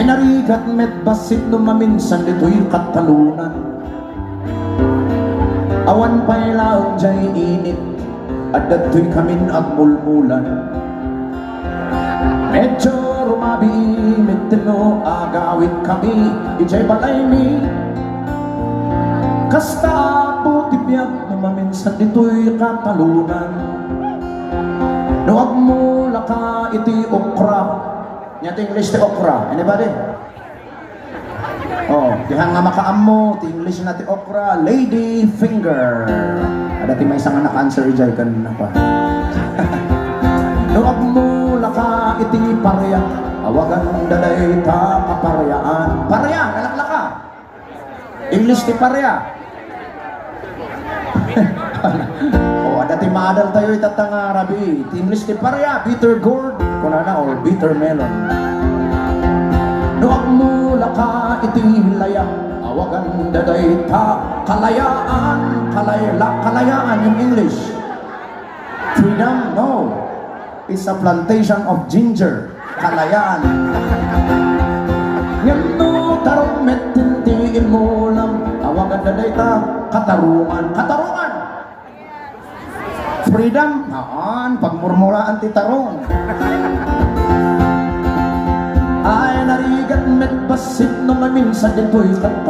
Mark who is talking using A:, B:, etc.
A: Ay narigat met basit no maminsan dito'y katalunan. Awan pa'y laong jay init at dato'y kamin agmulmulan. Medyo rumabi mitino agawit kami ijay balay mi. Kasta po tibiyag no maminsan dito'y katalunan. No agmula ka iti okra. Nya English ti okra, anybody? Oh, diha nga makaam mo, ti English na ti okra, lady finger. Ada ti may isang anak answer ijay kanina pa. Nuag mo laka iti parya, awagan daday ta kaparyaan. Parya, nalaklaka. English ti parya. Oh, ada ti maadal tayo itatanga rabi. Ti English ti parya, bitter gourd, kunana or bitter melon. Nuag mo laka iti hilaya, awagan daday ta kalayaan. Kalayaan in English. Freedom, no. It's a plantation of ginger. Kalayaan. Ngano tarong metintiin mo lang, awagan daday ta katarungan. Katarungan. Freedom, naan, pagmurmuraan ti tarong. Ay narigat met basit no maminsan dito'y katalunan.